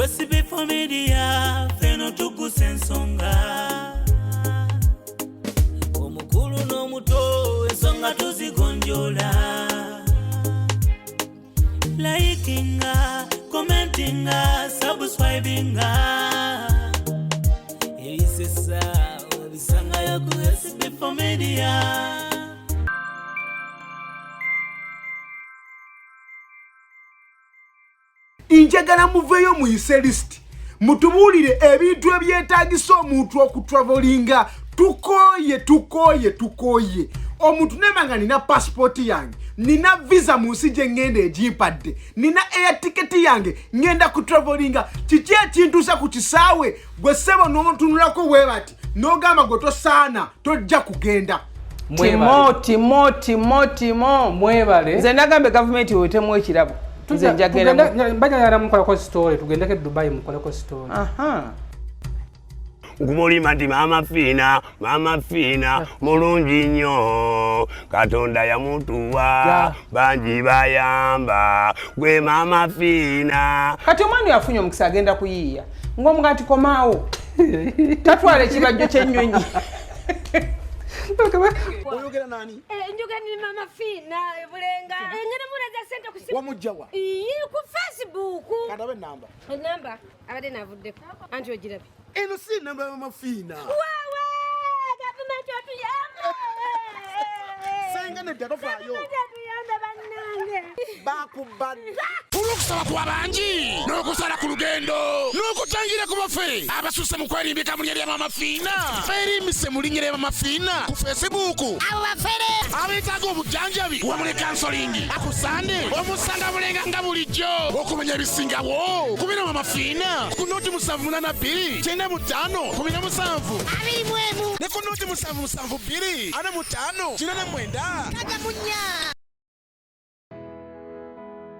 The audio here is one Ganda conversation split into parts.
Sb4 Media fina Tuggussa Enssonga omukulu n'omuto ensonga tuzigonjola likinga commentinga subscribinga ebisesa obisangayo ku Sb4 Media. Injagala muveyo muyise list mutubulire ebintu ebyetaagisa omuntu okutravelinga tukoye omuntu nemanga nina passport yange nina visa munsi gye ngenda egimpadde nina air ticket yange ngenda kutravelinga kiki ekintuusa ku kisaawe gwe ssebo n'otunulako webati n'ogamba gwe tosaana tojja kugenda. Timo mwebale nze nagambe gavumenti wetemu ekirabo nze njagenda mbanya yara mukolako story tugendeke Dubai mukolako story. Ngumulima ndi mama fina mulungi nnyo Katonda yamutuwa banji bayamba gwe mama fina. Kati omwana yafunye omukisa agenda kuyiiya ng'omugati komaawo tatwala ekibajjo ky'ennyonyi. Oyogera nani? Njoga ni mama fina bulenga ngene muraza sente kusimu wamujjawa ku Facebook kadabe namba abade navudde anti ogirabe eno si namba ya mama fina wawe government otuyamba senga ne datofayo bakubadda kusaba kwa banji n'okusala ku lugendo n'okutangira ku bafe abasusse mu kwerimbika mu lya mama fina ferimise mu linnya lya mama fina ku Facebook abo bafere abetaaga obujanjabi wamu ne counseling akusande omusanga bulenga nga bulijjo okumenya ebisingabo kubira mama fina ku noti 782 kyenda mutano 17 abiri mwemu ne ku noti 772 ana mutano kinene mwenda kagamunya.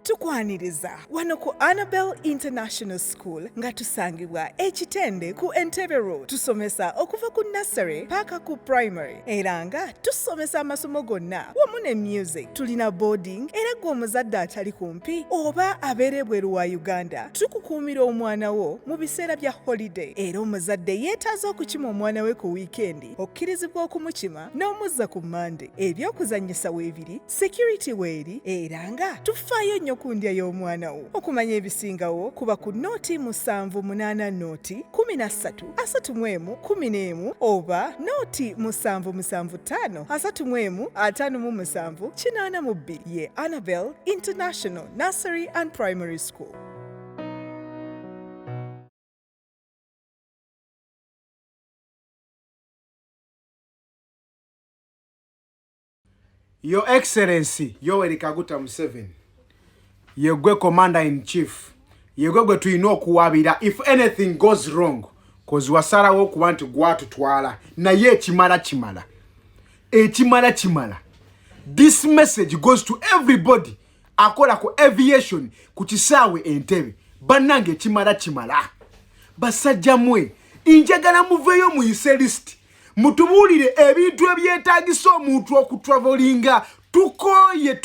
Tukwaniriza wano ku Annabelle International School nga tusangibwa ekitende ku Entebbe Road. Tusomesa okuva ku nursery paka ku primary era nga tusomesa amasomo gonna wamu ne music. Tulina boarding era gwe omuzadde atali kumpi oba abeere bweru wa Uganda tukukuumira omwana wo mu biseera bya holiday era omuzadde yeetaaza okukima omwana we ku weekend okkirizibwa okumukima n'omuzza ku Monday. Ebyokuzannyisa weebiri security weeri era nga tufaayo nnyo ku ndya y'omwana wo. Okumanya ebisingawo kuba ku noti 780 noti 13 oba noti 775 375 ye Annabelle International Nursery and Primary School. Your Excellency Yoweri Kaguta Museveni yegwe commander in chief yegwe tulina okuwabira if anything goes wrong cause wasalawo okuba nti gwatutwala naye ekimala. This message goes to everybody akola ku aviation ku kisaawe Entebbe bannange ekimala basajja mwe injagala muveyo muyise list mutubulire ebintu ebyetaagisa omuntu okutravelinga tukoye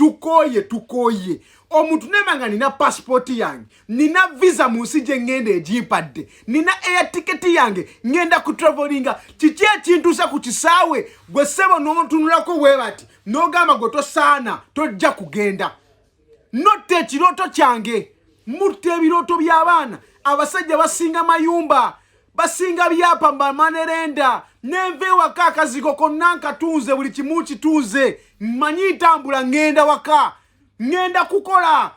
omuntu nemanga nina passport yange nina visa munsi gye ngenda egimpadde nina air ticket yange ngenda kutravelinga kiki ekintuusa ku kisaawe gwe ssebo n'otunulako webati n'ogamba gwe tosaana tojja kugenda. Notte ekirooto kyange mutta ebirooto by'abaana abasajja basinga mayumba basinga byapa mbamanerenda nenve waka akazigo konna nkatunze buli kimu kitunze mmanyi ntambula ngenda waka ngenda kukola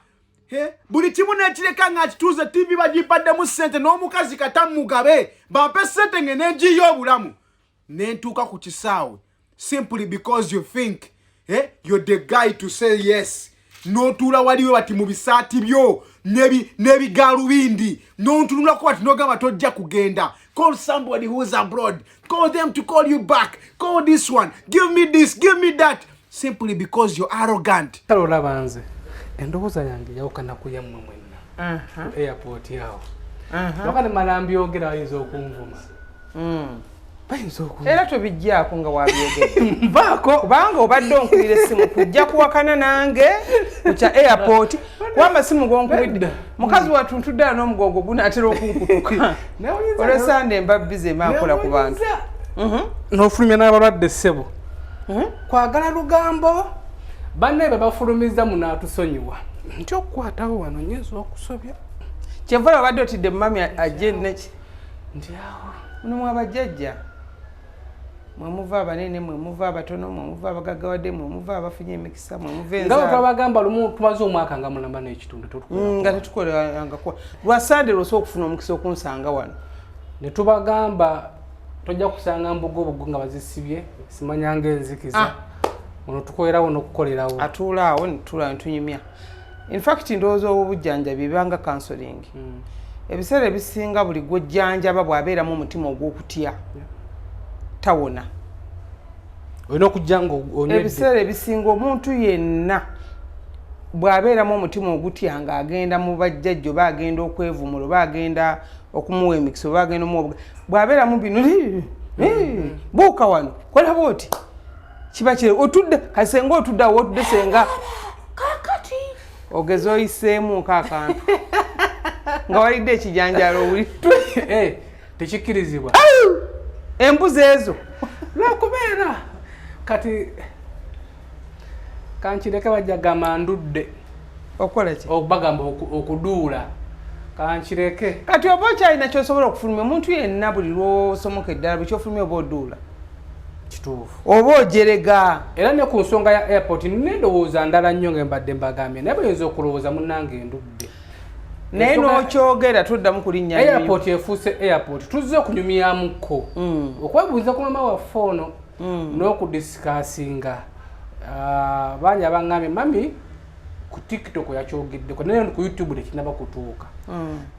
buli kimu nekireka nga kituuze TV bagipaddemu ssente n'omukazi katamugabe bampe ssente ngene ngiyo obulamu nentuuka ku kisaawe simply because you think you're the guy to say yes. N'otuula waliwe bati mu bisaati byo n'ebigalubindi n'ontunulako bati n'ogamba tojja kugenda. Call somebody who's abroad. Call them to call you back. Call this one. Give me this. Give me that. Simply because you're arrogant. Talola banze. Endowooza yange yawukana ku yammwe mwenna. Airport yawo. Wakati malambi ogera ayinza okunvuma. era tobijjaako nga wabyogedde nvaako kubanga obadde onkubira essimu kujja kuwakana nange ku kya airport kuba amasimu gonkubidde mukazi watuntudde n'omugongo gunaatera okunkutuka olwesande mba bize maakola ku bantu n'ofulumya n'abalwadde ssebo kwagala lugambo banne be bafulumiza munaatusonyiwa nti okukwatawo wano nyinza okusobya kyenva babadde otidde mumami ajje neki nti awo muno mwabajjajja mwemuva abanene mwemuva abatono mwemuva abagaggawadde mwemuva abafunye emikisa mwemuva nga twabagamba lumu tumaze omwaka nga mulamba n'ekitundu nga tetukolerangako lwa sande lwosobola okufuna omukisa okunsanga wano ne tubagamba tojja kusanga mbugo nga bazisibye simanyanga enzikiza ono tukolerawo n'okukolerawo atuulaawo netulaawo netunyumya infact ndowooza obubujjanjabi bibanga counseling ebiseera ebisinga buli gwojjanjaba bw'abeeramu omutima ogw'okutya tawona olina okujja nga onywedde ebiseera ebisinga omuntu yenna bw'abeeramu omutima ogutya nga agenda mu bajjajja oba agenda okwevumula oba agenda okumuwa emikisa oba agenda omuwa bw'abeeramu bino buuka wano kola bwoti kiba kire otudde kasenga otudde awo otudde senga kakati ogeza oyiseemu kaakantu nga walidde ekijanjalo owuli tekikkirizibwa embuzi ezo lwakubeera kati kankireke bajja gamba ndudde okukola ki okubagamba okuduula kankireke kati oba okyalina kyosobola okufulumya omuntu yenna buli lwosomoka eddala bwe kyofulumya oba oduula kituufu oba ojerega era ne ku nsonga ya airport nendowooza ndala nnyo nga mbadde mbagambye naye bayinza okulowooza munnange endudde naye n'okyogera tuddamu kulinnya airport efuuse airport tuzze okunyumyamuko okwebuuza ku mama waffe ono n'okudisikasinga bangi abangambye mami ku tiktok yakyogeddeko naye ku youtube tekinaba kutuuka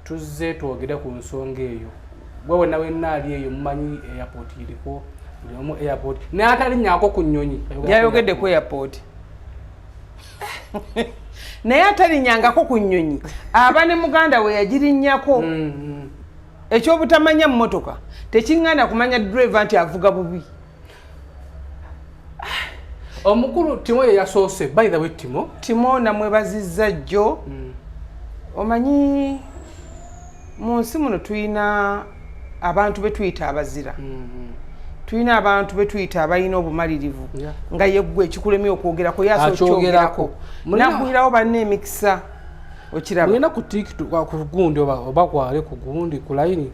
tuzze twogere ku nsonga eyo gwewe nawe naali eyo mumanyi airport iriko mu airport naye atalinnyako ku nnyonyi yayogedde ku airport naye atalinyangako ku nnyonyi aba ne muganda we yagirinnyako ekyobutamanya mu motoka tekiŋŋanda kumanya driver nti avuga bubi omukulu timo ye yasoose by the way timo namwebazizza jjo omanyi mu nsi muno tulina abantu betuyita abazira tulina abantu betuyita abalina obumalirivu nga yeggwe ekikulemye okwogerako yasookyogerako nagwirawo banne emikisa okiraba mulina ku tiktok ku gundi oba kwale ku gundi ku layini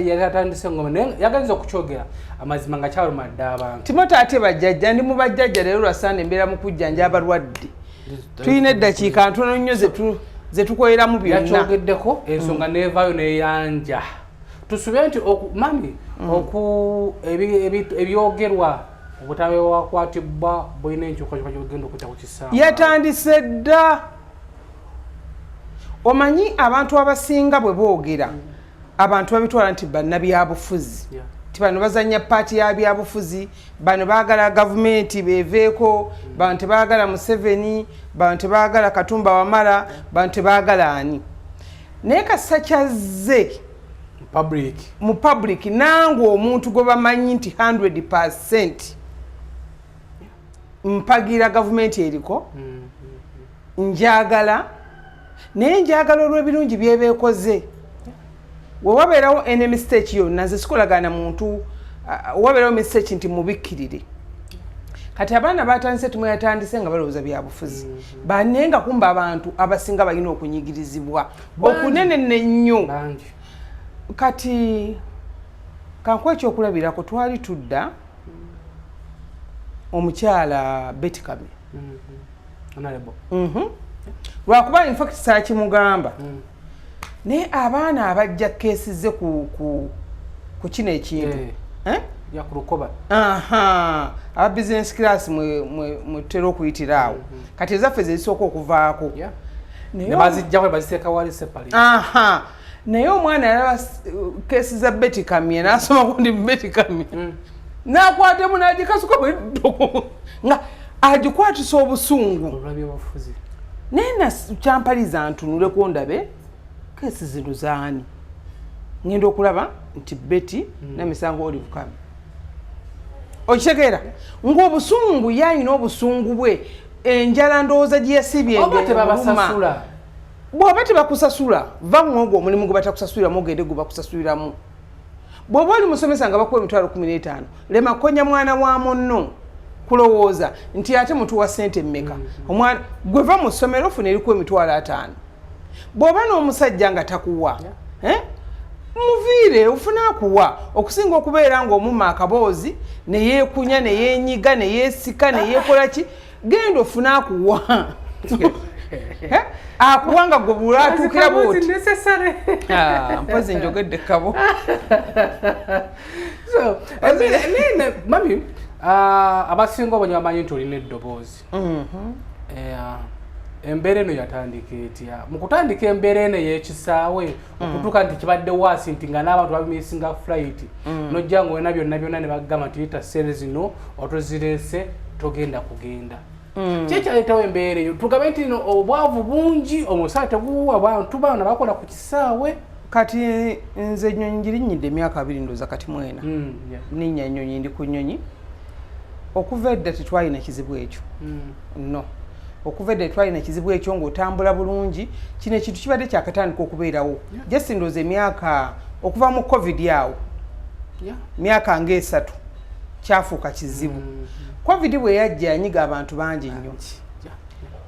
yatandise ngoma naye yagenza okukyogera amazima nga kyalumadde abantu timota ate bajjajja ndi mu bajjajja leero lwasaana embeera mu kujjanja abalwadde tulina eddakiika ntono nnyo zetukoleramu byonna yakyogeddeko ensonga neevaayo neyanja tusubire nti mami ebyogerwa obutabe wakwatibwa boyina enkyukakyuka gyogenda okutta ku kisaawe yatandise dda omanyi abantu abasinga bwe boogera abantu babitwala nti bannabyabufuzi ti bano bazanya paati ya byabufuzi bano baagala gavumenti beveeko bano tebaagala Museveni bano tebaagala Katumba Wamala bano tebaagala ani naye kasita kyazze mu public nange omuntu gwe bamanyi nti 100% mpagira gavumenti eriko njagala naye njagala olw'ebirungi byebeekoze wewabeerawo ene mistake yonna nze sikolagana muntu wabeerawo mistake nti mubikkirire kati abaana batandise timweyatandise nga balowooza byabufuzi banne nga kumba abantu abasinga balina okunyigirizibwa okunenene nnyo kati kankuwa ekyokulabirako twali tudda omukyala Bikaaye lwakuba infact saakimugamba naye abaana abajja keesize ku kino ekintu aba business class mwetera okuyitira awo kati ezaffe zezisooka okuvaako naye omwana yalaba keesi za Bikaaye n'asoma kundi Bikaaye n'akwatemu n'agikasuka nga agikwatisa obusungu naye kyampaliza ntunuleko ndabe keesi zino zaani ngendo okulaba nti Betty n'emisango Olive Kami okitegeera ng'obusungu yayina obusungu bwe enjala ndowooza gye yasibye oba tebabasasula bw'oba tebakusasula va mwogwo omulimu gwe batakusasuliramu ogende gwe bakusasuliramu bw'oba oli musomesa nga bakuwa emitwalo 15 lema konya mwana wa munno kulowooza nti ate mutuwa ssente mmeka omwana gwe va mu ssomero ofuna erikuwa emitwalo 5 bw'oba n'omusajja nga takuwa muviire ufuna akuwa okusinga okubeera ng'omumma akaboozi ne yeekunya ne yeenyiga ne yeesika ne yeekola ki genda ofuna akuwa akuwanga gwe bulatuukira bwoti mpozi njogedde kabo mami abasinga obonye bamanyi nti olina eddoboozi embeera eno yatandika etya mu kutandika embeera eno ey'ekisaawe okutuuka nti kibadde waasi nti nga n'abantu babimisinga flight nojja nga olina byonna byonna ne bagamba nti yita sere zino otozireese togenda kugenda kyekyaleetawo embeera eyo tugambe nti no obwavu bungi omusaala teguwa abantu baana bakola ku kisaawe kati nze ennyonyi ngirinyidde emyaka 2 ndooza kati mwena ninnya ennyonyi ndi ku nnyonyi okuva edda tetwalina kizibu ekyo no okuva edda tetwalina kizibu ekyo ng'otambula bulungi kino ekintu kibadde kyakatandika okubeerawo just ndooza emyaka okuva mu covid awo myaka nga 3 kyafuuka kizibu covid bwe yajja yanyiga abantu bangi nnyo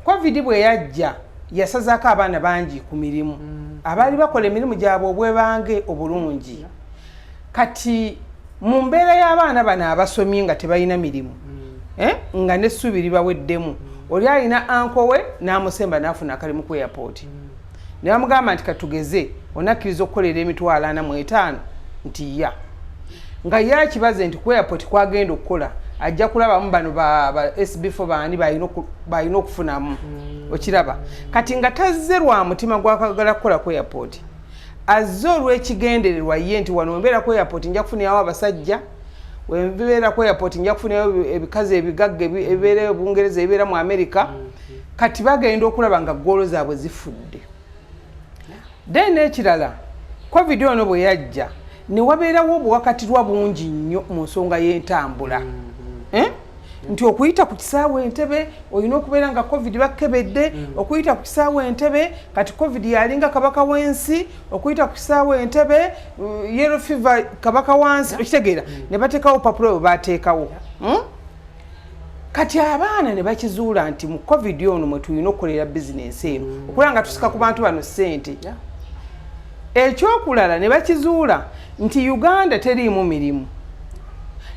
covid bwe yajja yasazaako abaana bangi ku mirimu abaali bakola emirimu gyabwe obwebange obulungi kati mu mbeera y'abaana bano abasomye nga tebalina mirimu nga n'essuubi libaweddemu oli alina anko we n'amusemba n'afuna akalimu ku airport ne bamugamba nti katugeze onakkiriza okukolera emitwalo 45 nti ya nga ye akibaze nti ku airport kwagenda okukola ajja kulabamu bano ba SB4 baani balina okufunamu okiraba kati nga tazze lwa mutima gwakagala kukola ku airport azze olw'ekigendererwa ye nti wano wembeera ku airport nja kufunirawo abasajja wembeera ku airport nja kufunirawo ebikazi ebigagga ebibeera Bungereza ebibeera mu America kati bagenda okulaba nga ggoolo zaabwe zifudde then ekirala covid ono bwe yajja ne wabeerawo obuwakatirwa bungi nnyo mu nsonga y'entambula nti okuyita ku kisaawe Entebbe olina okubeera nga covid bakkebedde okuyita ku kisaawe Entebbe kati covid yalinga kabaka w'ensi okuyita ku kisaawe Entebbe yellow fever kabaka wansi okitegeera ne bateekawo papulo bwe bateekawo kati abaana ne bakizuula nti mu covid ono mwe tulina okukolera bizinensi eno okulaba nga tusika ku bantu bano ssente ekyokulala ne bakizuula nti Uganda teriimu mirimu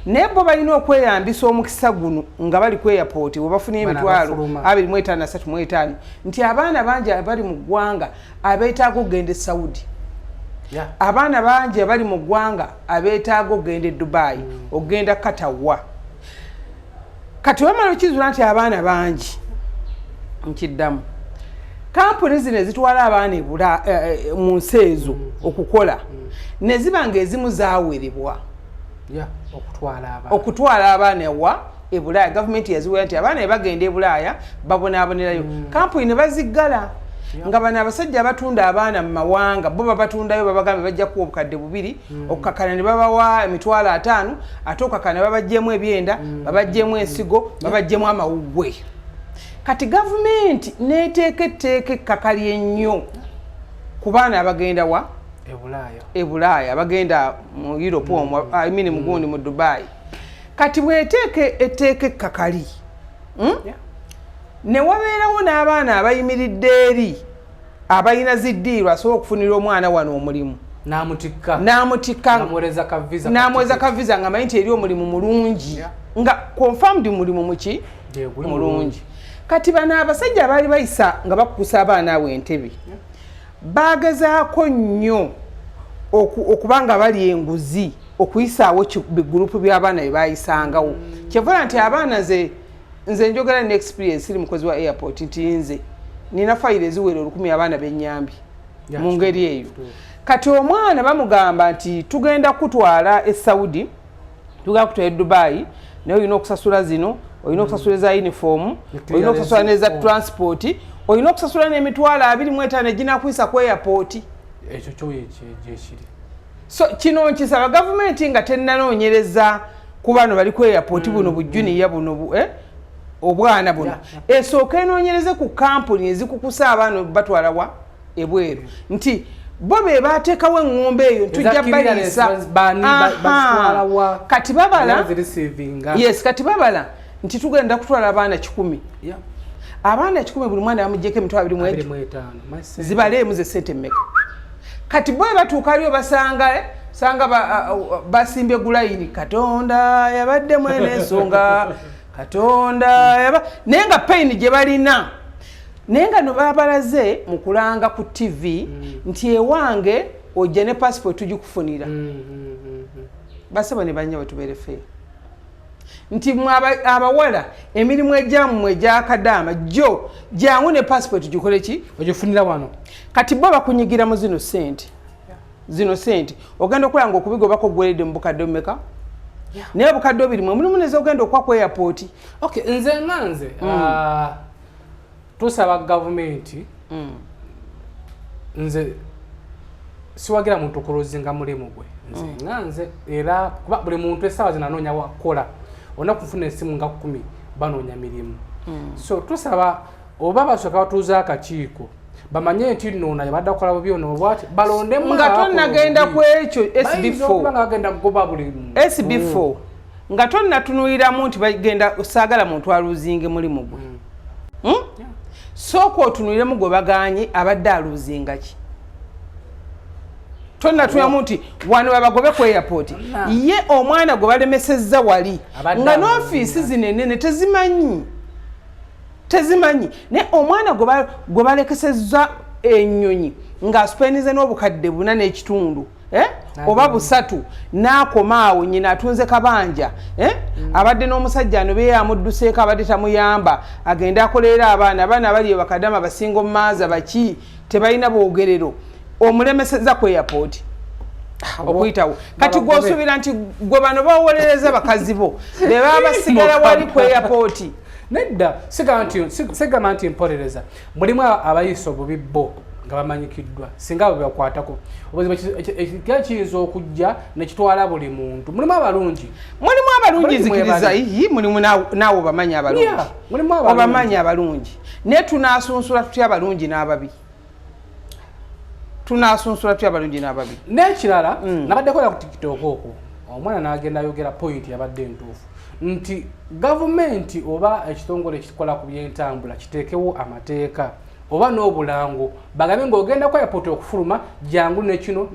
naye bo balina okweyambisa omukisa guno nga bali ku airport we bafuna emitwalo 25 nti abaana bangi abali mu ggwanga abeetaaga okugenda e Saudi abaana bangi abali mu ggwanga abeetaaga okugenda e Dubai okugenda Katawa kati wamala okizuula nti abaana bangi nkiddamu kampuni zino ezitwala abaana mu nsi ezo okukola ne ziba ng'ezimu zaawerebwa okutwala abaana ewa e Bulaaya gavumenti yaziwera nti abaana bagenda e Bulaaya babonaabonerayo kampuni ne baziggala nga bano abasajja abatunda abaana mu mawanga bo babatundayo babagambe bajja kuwa obukadde 2 okukakana ne babawa emitwalo 5 ate okukakana ne babaggyemu ebyenda babaggyemu ensigo babaggyemu amawuggwe kati gavumenti neeteeka etteeka ekkakali ennyo ku baana abagenda wa e Bulaaya abagenda mu Europe mu gundi mu Dubai kati bweteeka etteeka ekkakali ne wabeerawo n'abaana abayimiridde eri abalina ziddiirwa asobola okufunira omwana wano omulimu n'amutikka n'amuweza ka visa nga manyi nti eri omulimu mulungi nga confirmed mulimu muki mulungi kati bano abasajja abaali bayisa nga bakukusa abaana awo Entebbe bagezaako nnyo okubanga bali enguzi okuyisaawo bigurupu by'abaana bye bayisangawo kyevola nti abaana nze njogera ne experience iri mukozi wa airport nti nze nina fayiro eziwera 10 abaana b'ennyambi mu ngeri eyo kati omwana bamugamba nti tugenda kutwala e Saudi tugenda kutwala e Dubai naye olina okusasula zino olina okusasula za uniform olina okusasula neza transport olina okusasula n'emitwalo 25 eginaakuyisa ku airport ekyo kyoye gyekiri so kino nkisaba gavumenti nga tennanoonyereza ku bano bali ku airport buno bujjuniya buno obwana buno esooka enoonyereze ku kampuni ezikukusa abaana batwalawa ebweru nti bo be baateekawo eŋŋombe eyo tujja baliisa kati babala yes kati babala nti tugenda kutwala abaana 10 abaana 10 buli mwana bamuggyeko emitwalo 25 zibaleemu ze sente mmeka kati bo batuuka aliyo basanga basimbye gulayini Katonda yabadde mwene ensonga Katonda naye nga paini gye balina naye nga no babalaze mu kulanga ku TV nti ewange ojja ne passport tugikufunira basaba ne banya batubere fe nti abawala emirimu egyammwe egyakadaama jo jangu ne passport gikole ki ogifunira wano kati bo bakunyigira mu zino sente ogenda okulanga okubigobako gwelede mu bukadde mmeka naye bukadde obirimu mulimu neze ogenda okwa ku airport nze nganze tusaba gavumenti nze siwagira muntu kulozinga mulimu gwe nze nganze era kuba buli muntu essaawa zinanoonya wakola ona kufuna essimu nga 10 banoonya mirimu so tusaba oba basooka batuuza akakiiko bamanye nti nno yabadde akola bubi ono bwati balondemu nga tonnagenda ku ekyo SB4 nga tonnatunuliramu nti bagenda osaagala muntu aluzinge mulimu gwe sooka otunuliremu gwe baganye abadde aluzinga ki tonnatulamu nti wano babagobe ku airport ye omwana gwe balemesezza wali nga n'ofiisi zinenene tezimanyi naye omwana gwe balekesezza ennyonyi ng'asupenize n'obukadde 4 n'ekitundu oba 3 n'akoma awo nnyina atunze kabanja abadde n'omusajja ano beeyamudduseeko abadde tamuyamba agenda akolera abaana bali bakadama basinga omumaaza baki tebalina bwogerero omulemesezza ku airport okuyitawo kati gw'osuubira nti gwe bano bawolereza bakazi bo be baba basigala wali ku airport nedda sigamba nti mpolereza mulimu abayisa obubi bo nga bamanyikiddwa singa abo bebakwatako obuzibu ekika kiyinza okujja nekitwala buli muntu mulimu abalungi nzikiriza mulimu naawe obamanyi abalungi naye tunasunsula tutya abalungi n'ababi n'ekirala nabadde kola ku TikTok okwo omwana n'agenda ayogera point yabadde entuufu nti gavumenti oba ekitongole ekikola ku byentambula kiteekewo amateeka oba n'obulango bagambe ng'ogenda ku airport okufuluma jangu nekino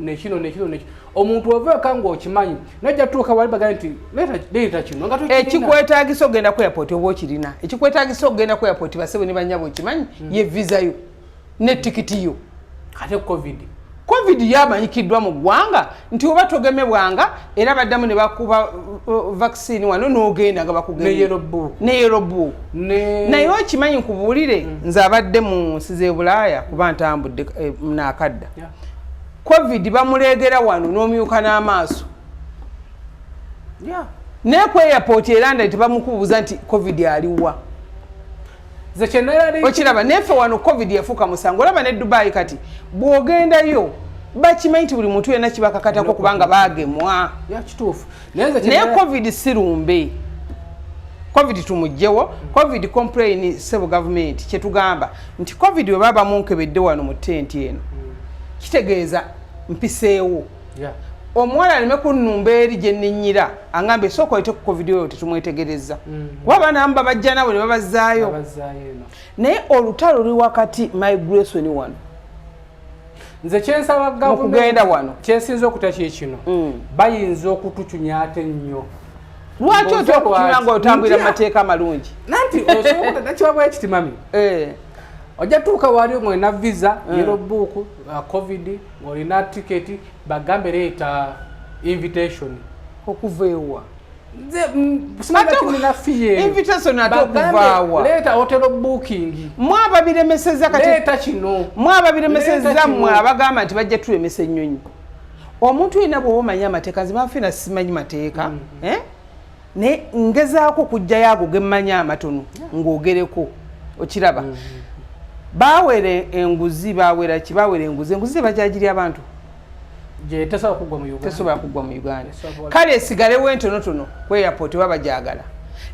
omuntu oveeka ng'okimanyi najja tuuka wali bagambe nti leeta kino ekikwetaagisa ogenda ku airport oba okirina ekikwetaagisa ogenda ku airport basebo ne bannyabo okimanyi ye visa yo ne tikiti yo ate covid yamanyikiddwa mu ggwanga nti oba togemebwanga era baddamu ne bakuba vaccine wano n'ogenda nga bakugemye ne yerobu naye okimanyi nkubuulire nze abadde mu nsi z'e Bulaaya kuba ntambudde naakadda covid bamuleegera wano n'omyuka n'amaaso naye ku airport eranda tebamukubuuza nti covid aliwa okiraba nefe wano covid yafuuka musango olaba ne Dubai kati bw'ogendayo bakimanyi nti buli muntu yenna kibakakatako kubanga baagemwa naye covid sirumbe covid tumugjewo covid complain sebo government kyetugamba nti covid we baba munkebedde wano mu tenti eno kitegeeza mpiseewo omuwala aleme kunnumba eri gye nninyira angambe sooka oyite ku covid oyo tetumwetegereza kuba banamba bajja nabo ne babazzaayo naye olutalo luli wakati migration wano nze kyensaba gavumenti wano kyensinza okutya kikino bayinza okutucunya ate nnyo lwaki otokutunya nga otambulira mateeka amalungi nanti osobola ekiti mami ojja tuuka wali ng'olina visa yellow book covid ng'olina tiketi bagambe leeta invitation okuva ewa invitation ate okuvaawa leeta hotel booking mwababiremeseza kati leeta kino mwababiremeseza mmwe abagamba nti bajja tulemesa ennyonyi omuntu yenna bw'oba omanyi amateeka nze mafina simanyi mateeka ne ngezaako okujjayo ago gemmanyi amatono ng'ogereko okiraba bawere enguzi enguzi bajagiri abantu je tesobola kugwa mu Uganda tesobola kugwa mu Uganda kale esigalewo entonotono ku airport babajagala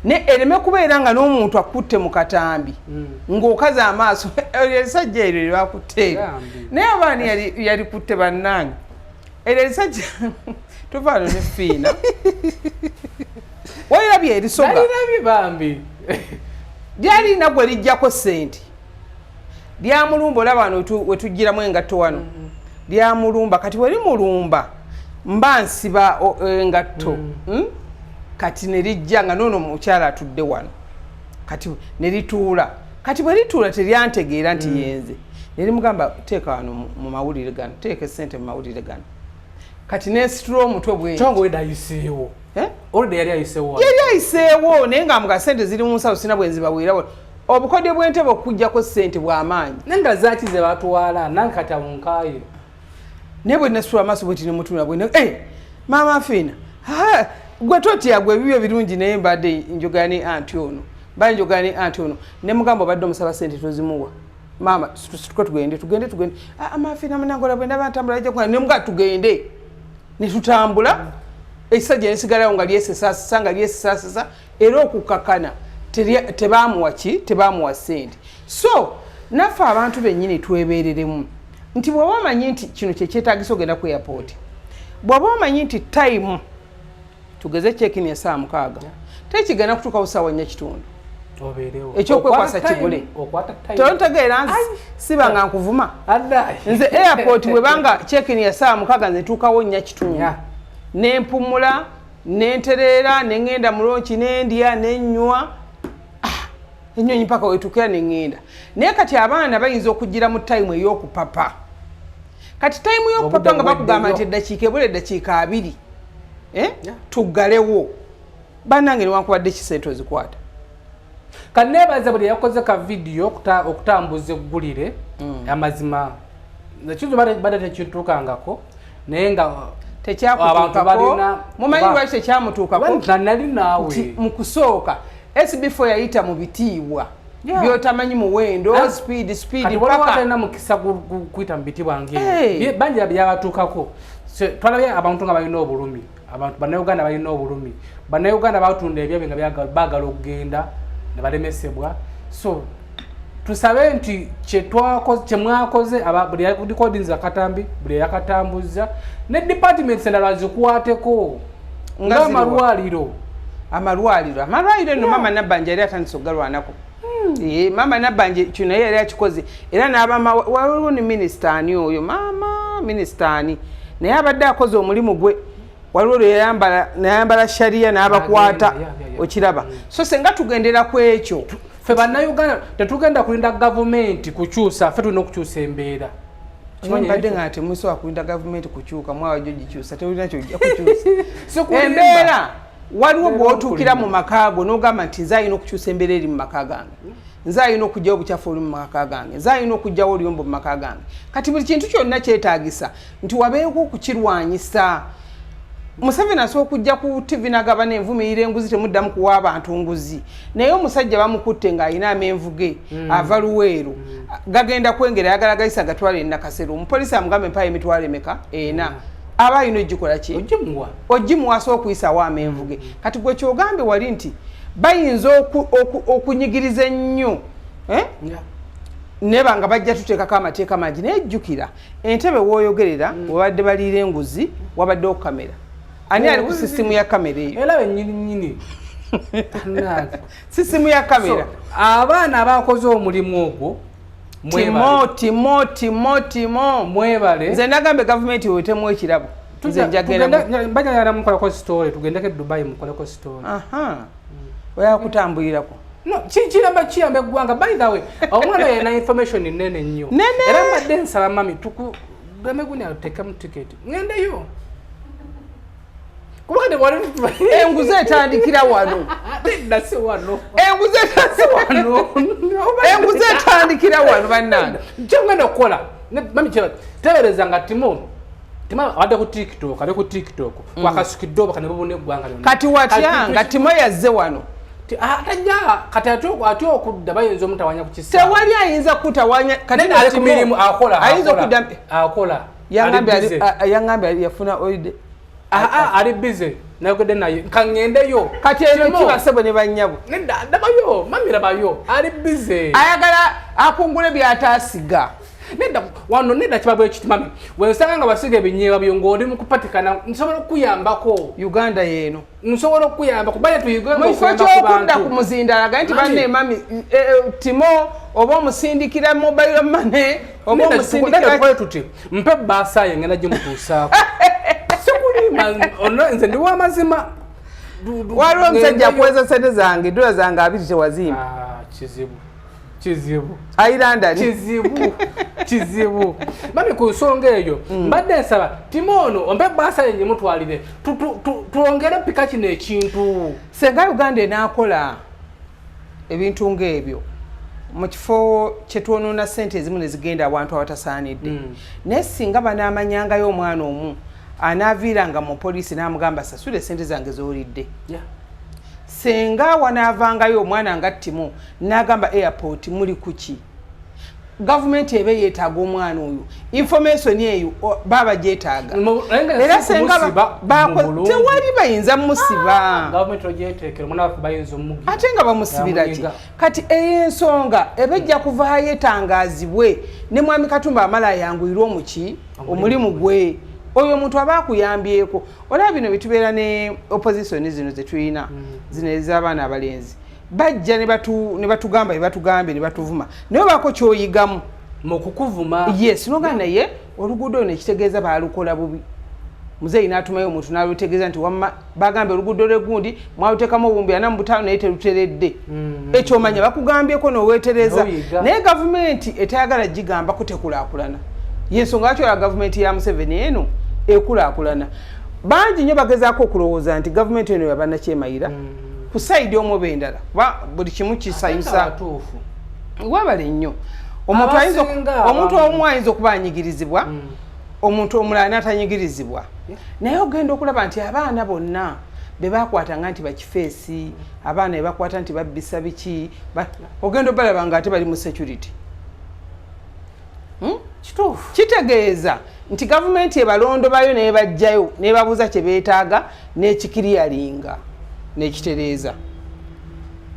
ne ereme kubeera nga n'omuntu akutte mu katambi ng'okaze amaaso erisajja eryo lyakutte naye abaani yali kutte bannange eryo erisajja tuvaano ne fiina walirabye erisoga alirabye bambi lyalina gwe lijjako ssente lyamulumba olaba wano wetugiramu engatto wano lyamulumba kati weri mulumba mba nsiba engatto kati ne lijja nga noono mukyala atudde wano kati ne lituula kati bwe lituula teryantegeera nti yenze ne limugamba teeka wano mu mawulire gano teeka essente mu mawulire gano kati nesitula omutwe bwedayiseewo olide yali ayiseewo naye nga muga sente ziri mu nsawo sina bwenzibaweerawo obukodyo bw'entebe okujjako ssente bw'amaanyi nenga zaki ze batwala nange kati awunkaayo naye bwe nasitula amaaso bwe tinemutula bwe maama fina gwe totya gwe bibyo birungi naye mbadde njogane anti ono banjogane anti ono ne mugamba obadde omusaba sente tozimuwa maama tugende amafina munangola bwe ndaba ntambula ajja kuba ne muga tugende ne tutambula ekisajja nesigalawo nga lyesesasasa nga lyesesasasa era okukakana tebamuwa sente so naffe abantu bennyini twebereremu nti bw'oba omanyi nti kino kyekyetagisa ogenda ku airport bw'oba omanyi nti time tugeze check-in ya saa 6 tekigenda kutuuka busaawa 4:00 ekyokwekwasa kigule tontegeera sibanga nkuvuma nze airport bwebanga check-in ya saa 6 nze tuukawo 4:00 nempumula nentereera nengenda mulonki nendya nenywa enyonyi mpaka wetukira nengenda naye kati abaana bayinza okugira mu time ey'okupapa kati time y'okupapa nga bakugamba nti eddakiika ebula eddakiika 2 tuggalewo bannange newankubadde kisente ozikwata kanebaza buli yakoze ka video okutambuza eggulire amazima ekizo bada tekitukangako naye nga tekyakutuukako mumanyi lwaki tekyamutuukako nali naawe mu kusooka SB4 yayita mu bitiibwa byotamanyi muwendo speed paka na mukisa kuyita mu bitiibwa ngeri banjira byabatuukako twalabye abantu nga balina obulumi abantu bannayuganda balina obulumi bannayuganda batunda ebyabwe nga baagala okugenda ne balemesebwa so tusabe nti kyemwakoze buli recordings akatambi buli yakatambuza ne departments endala zikuwateko ng'amalwaliro no mama Nabbanja yali atandise okugalwanako mama Nabbanja kino yali akikoze era n'abama waliwo ne minisita ani oyo maama minisita ani naye abadde akoze omulimu gwe waliwo nayambala sharia n'abakwata okiraba so senga tugendera ku ekyo ffe bannayuganda tetugenda kulinda gavumenti kukyusa ffe tulina okukyusa embeera mbadde nga temusobola kulinda gavumenti kukyuka mwawa jo gikyusa tewulina kyojja kukyusa embeera waliwo bw'otuukira mu maka go n'ogamba nti nze alina okukyusa embeera eri mu maka gange nze alina okugyawo obukyafu oli mu maka gange nze alina okugyawo oluyombo mu maka gange kati buli kintu kyonna kyetaagisa nti wabeeko okukirwanyisa Museveni asobola okujja ku TV n'agaba n'envumirira enguzi temuddamu kuwa abantu nguzi naye omusajja bamukutte ng'alina amenvuge ava Luweero gagenda kwengera ayagala gayisa gatwala e Nakasero omupoliisi amugambe mpayo emitwalo emeka ena aba alina ogikola ki ogimuwa asobola okuyisaawo amenvuge kati gwe kyogambe wali nti bayinza okunyigiriza ennyo neba nga bajja tuteekako amateeka mangi naye jjukira Entebbe w'oyogerera wabadde baliira enguzi wabaddewo kamera ani ali ku system ya kamera eyo era bennyini system ya kamera abaana abakoze omulimu ogwo timo mwebale nze nagambe gavumenti wetemu ekirabo nze njagenda bajagala mukoleko story tugendeko Dubai mukoleko story oyakutambulirako no kiramba kiyamba eggwanga by the way omwana yena information nene nnyo era mbadde nsaba mami gameguni atekamu ticket ngendeyo kubanga wali enguze etandikira wano ndase wano enguze etandikira wano bannanga kyongenda okukola mami tebereza nga timo wadde ku TikTok wakasukidde oba kanebubona eggwanga lyonna kati watya nga timo yazze wano atajja kati ate okudda bayinza omutawanya ku kisa tewali ayinza kutawanya kati ali ku mirimu akola Yangambye yafuna holiday. Ali busy. Nagode nayo kangendeyo. Kati eno kibasebo ne banyabo. Nenda ndabayo, mamira bayo. Ali busy. Ayagala akungule byatasiga. Nenda wano nenda kibabwe kitimami. Wensanga nga basiga ebinyeeba byongodi mukupatikana nsobola kuyambako Uganda yeno. Nsobola kuyamba kubaya tuyigwe mufo okunda ku muzindalaga nti banne mami timo oba omusindikira mobile money oba omusindikira kwa tuti mpe basa yengena jimutusaako ono nze ndi wa mazima waliwo omusajja akweza sente zange dola zange abiri tewazimba kizibu ayiranda kizibu mami ku nsonga eyo mbadde nsaba timono ompe basa yenye mutwalire tuongere pika kino ekintu senga Uganda enaakola ebintu ng'ebyo mu kifo kyetwonona ssente ezimu ne zigenda abantu awatasaanidde naye singa banaamanyangayo omwana omu anaaviiranga mu poliisi n'amugamba sasula essente zange z'olidde senga wanaavangayo omwana nga Timo n'agamba airport muli kuki government ebe yeetaaga omwana oyo information eyo baba gyetaaga era senga tewali bayinza musiba ate nga bamusibira ki kati ey'ensonga ebejja kuvaayo etangazibwe ne mwami Katumba amala yanguyirwa omuki omulimu gwe oyo omuntu aba akuyambyeko olaba bino bitubeera ne opposition zino zetulina zino ez'abaana abalenzi bajja ne batugamba ne batuvuma naye bako kyoyigamu mu kukuvuma yes noga naye oluguudo ne kitegeeza baalukola bubi muzeeyi n'atumayo omuntu n'alutegeeza nti wamma bagambye oluguudo lw'egundi mwaluteekamu obumbi 45 naye teruteredde ekyo omanya bakugambyeko n'oweetereza naye gavumenti etayagala gigamba kutekulaakulana yensonga lwaki ola gavumenti ya Museveni eno ekulaakulana bangi nnyo bagezaako okulowooza nti gavumenti eno yabanakyemayira ku sayidi omu bendala buli kimu kisayusa wabale nnyo omuntu omu ayinza okuba anyigirizibwa omuntu omulala n'atanyigirizibwa naye ogenda okulaba nti abaana bonna be bakwatanga nti bakifeesi abaana be bakwata nti babbisa biki ogenda obalaba nga ate bali mu security kitegeeza nti gavumenti ebalondo bayo naye bajjayo ne babuuza kye beetaaga n'ekikiriyalinga n'ekitereeza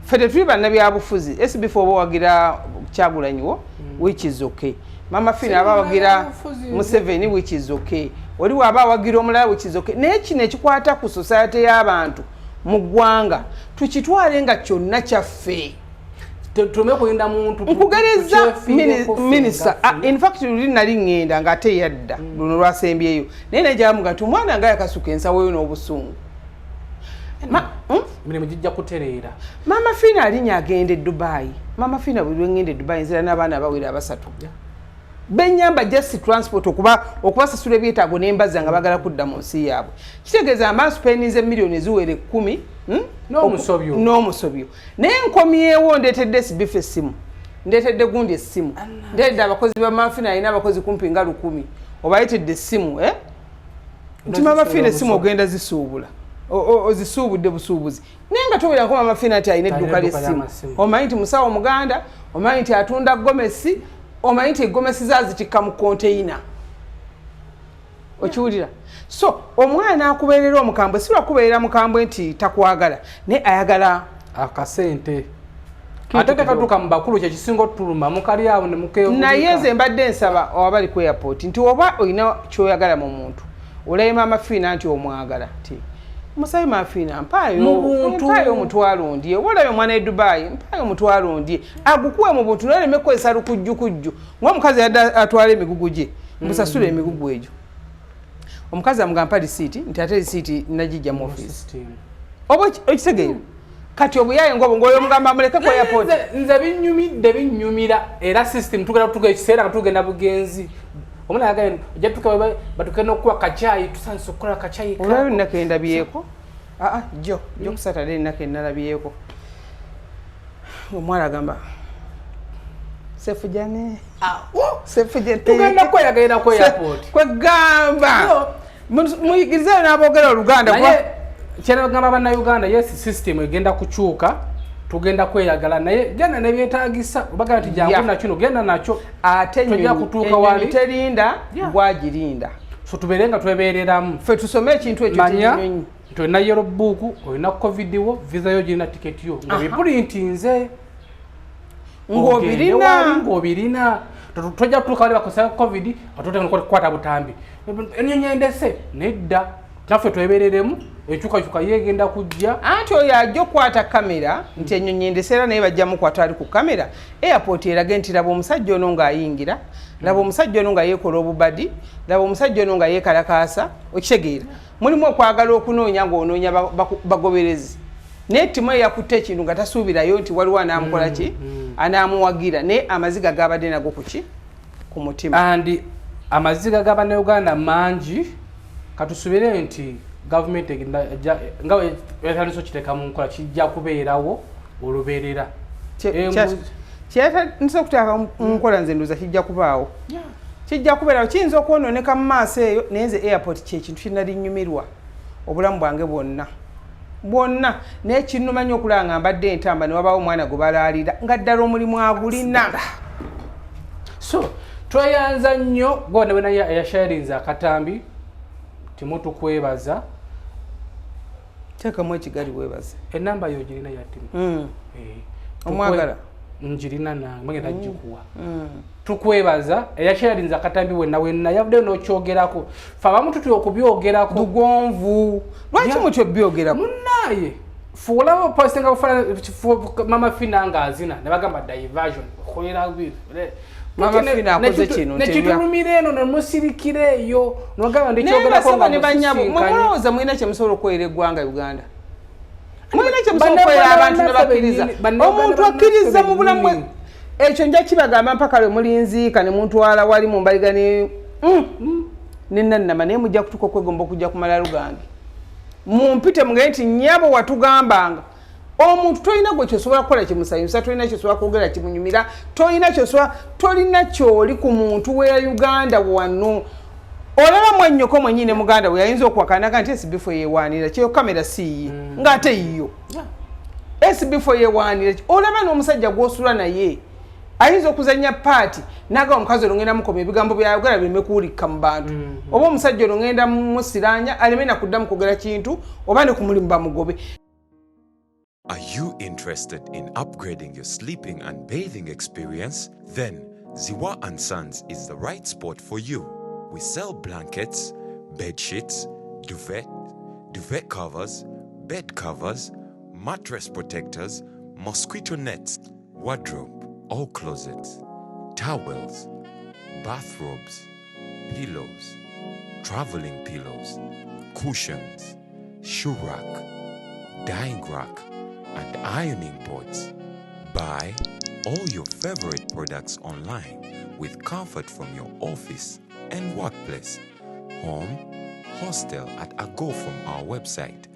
ffe tetuli bannabyabufuzi SB4 oba wagira Kyagulanyiwo which is okay Mama Fina aba wagira Museveni which is okay waliwo aba wagira omulala which is okay naye kino ekikwata ku society y'abantu mu ggwanga tukitwale nga kyonna kyaffe tumekuyinda muntu nkugereza minister in fact luli nali ngenda nga ate yadda luno lwasembyeyo naye najjamu nga tumwana nga yakasuka ensawo yo n'obusungu mirimu gijja kutereera Mama Fina alinya agende Dubai Mama Fina buli lwengende Dubai nzira n'abaana abawera abasatu benyamba just transport okubasasula ebyetaago n'embaza nga bagala kudda mu nsi yaabwe kitegeeza amaaso peninze miliyoni eziwere 10 n'omusobyo naye nkomyewo ndeetedde SB4 essimu ndeetedde gundi essimu ndeetedde abakozi ba Mama Fina alina abakozi kumpi nga 10 obayitedde essimu nti Mama Fina essimu ogenda zisuubula ozisuubudde busuubuzi naye nga tobeerako Mama Fina nti alina edduuka ly'essimu omanyi nti musawo Omuganda omanyi nti atunda gomesi omanyi nti egomesi zazitikka mu konteyina okiwulira so omwana akubeerera omukambwe si lwakubeerera mukambwe nti takwagala naye ayagala akasente ate tekatuuka mu bakulu kyekisinga otuluma mukali awo ne mukeewulika naye nze mbadde nsaba abali ku airport nti oba olina kyoyagala mu muntu olaye Mama Fina nti omwagala ti musayi Mama Fina mpaayo omutwalo ndye walabe omwana e Dubai mpaayo omutwalo ndye agukuwe mu buntu noleme kukozesa lukujjukujju ng'omukazi yadde atwala emigugu gye mbusasula emigugu egyo omukazi amugamba lisiiti nti ate lisiiti nagijja mu office oba okitegeera kati obuyaye ngobo ngoyo mugamba muleke ku airport nze binyumira era system tugenda kutuga ekiseera nga tugenda bugenzi omwana yagenda ojja tuka batukena okuwa kachayi tusanse okukola kachayi olwayo nnakenda byeko jo ku Saturday nnakenda labyeko omwana agamba sefujane sefujane tugenda kweyagenda ku airport kwegamba muyigirizayo n'aboogera Oluganda kyena bagamba bannayuganda yes system egenda kukyuka tugenda kweyagala naye genda ne byetaagisa obaga nti jangu na kino genda nacho ate tujja kutuuka wali terinda gwagirinda so tuberenga twebereramu fe tusome ekintu ekyo manya tolina yero buku olina covid wo visa yo girina ticket yo nga bipulinti nze ng'obirina tojja kutuuka wali bakosa covid atote kukwata butambi ennyonyendese nedda naffe twebereremu ekyukakyuka yegenda kujja anti oyo ajja okukwata kamera nti ennyonyendese era naye bajja mukwata ali ku kamera airport erage nti laba omusajja ono ng'ayingira laba omusajja ono nga yeekola obubadi laba omusajja ono nga yeekalakaasa okitegeera mulimu okwagala okunoonya ng'onoonya bagoberezi naye ttimu eyakutte ekintu nga tasuubirayo nti waliwo anaamukola ki anaamuwagira naye amaziga gabadde nago kuki ku mutima andi amaziga g'abannayuganda mangi katusubire nti gavumenti nga yatandise okiteeka mu nkola kijja kubeerawo olubeerera kyetandise okuteeka mu nkola nze ndoza kijja kubaawo kijja kubeerawo kiyinza okwonooneka mu maaso eyo naye nze airport kyekintu kinalinyumirwa obulamu bwange bwonna naye kinnumanya okulaba nga mbadde entamba ne wabaawo omwana gwe balaalira nga ddala omulimu agulina so tweyanza nnyo gwona bwena yasharinza akatambi timutukwebaza teekamu ekigali weebaze enamba yo girina yattimu omwagala njirina nange ngenda gikuwa tukwebaza eyasharinza akatambi wenna yavuddeyo n'okyogerako fe abamu tutya okubyogerako bugonvu lwaki mutyo byogerako munnaye fuulawo postinga mama fina ng'azina ne bagamba diversion okolera Mama fina akoze kino nekitulumira eno nemusirikira eyo nogamba ndikyogerako nga mulowooza mulina kyemusobola okukolera eggwanga Uganda mulina kyemusobola okukolera abantu ne bakkiriza omuntu akkiriza mu bulamu ekyo nja kibagamba mpaka lwe mulinziika ne muntwala wali mu mbaliga nenannama naye mujja kutuka okwegomba okujja kumala lugange mumpite mugende nti nnyabo watugambanga omuntu tolina gwe kyosobola kukola kimusanyusa tolina kyosobola kwogera kimunyumira tolina kyoli ku muntu wa Uganda wano olaba mwennyoko mwennyini muganda we yayinza okuwakanaga nti SB4 yeewaanira kyeyo kamera siiye ng'ate yiyo SB4 yeewaanira olaba n'omusajja gw'osula naye ayinza okuzanya paati naga omukazi olongenda mukoma ebigambo byayogera bireme kuwulikka mu bantu oba omusajja olongenda musiranya aleme nakuddamu kwogera kintu oba ne kumulimu bamugobe. Are you interested in upgrading your sleeping and bathing experience? Then Ziwa & Sons is the right spot for you. We sell blankets, bed sheets, duvet covers, bed covers, mattress protectors, mosquito nets, wardrobe, all closets, towels, bathrobes, pillows, traveling pillows, cushions, shoe rack, dyeing rack, and ironing boards. Buy all your favorite products online with comfort from your office and workplace, home, hostel at a go from our website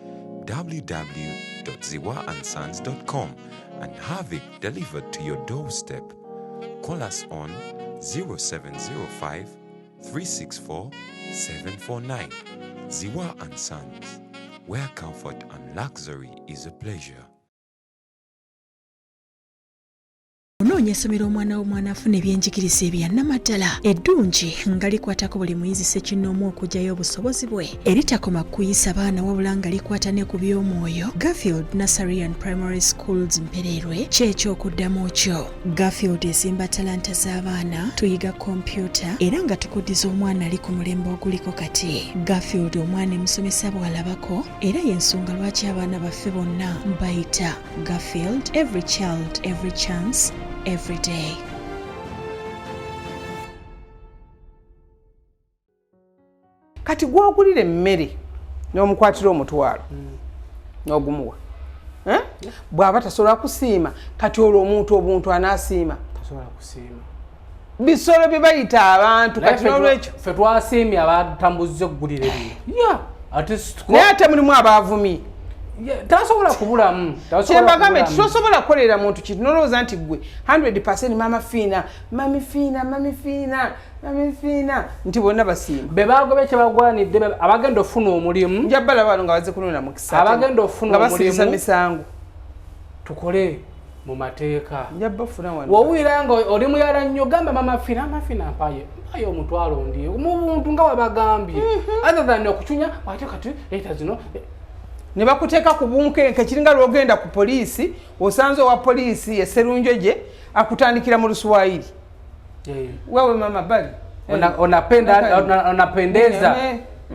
www.ziwaansons.com and have it delivered to your doorstep. Call us on 0705 364 749. Ziwa & Sons, where comfort and luxury is a pleasure. Onoonya essomero omwana w'omwana afuna ebyenjigiriza ebya nnamaddala eddungi nga likwatako buli muyizi ssekinnoomu okuggyayo obusobozi bwe eritakoma kuyisa baana wabula nga likwata ne ku by'omwoyo. Garfield Nursery and Primary Schools Mpererwe ky'ekyokuddamu kyo. Garfield ezimba talanta z'abaana, tuyiga kompyuta era nga tukuddiza omwana ali ku mulembe oguliko kati. Garfield omwana emusomesa bw'alabako era y'ensonga lwaki abaana baffe bonna bayita Garfield. Every child, every chance, every day. Kati gwogulire emmere n'omukwatira omutwalo n'ogumuwa bw'aba tasobola kusiima kati olwo omuntu obuntu anaasiima tasobola kusiima bisolo bye bayita abantu kati n'olwekyo ffe twasiimye abatambuza eggulire lino naye ate mulimu abaavumi tasobola kubulamu kyembagambe tosobola kukolera muntu kintu nolowooza nti gwe 100% mami fiina nti bonna basiima be bagobe kyebagwanidde abagenda ofuna omulimu njabala bano nga bazze kunona mukisa abagenda ofuna omulimu nga basirisa misango tukole mu mateeka njabafuna wano wowira ngo oli muyala nnyo gamba mama fina mpaye omutwalo ndi mu buntu nga wabagambye other than okuchunya wate kati eta zino ne bakuteeka ku bunkenke kiringa lwogenda ku poliisi osanze wa poliisi eserunjoje akutandikira mu Luswahili wewe mama bali unapendeza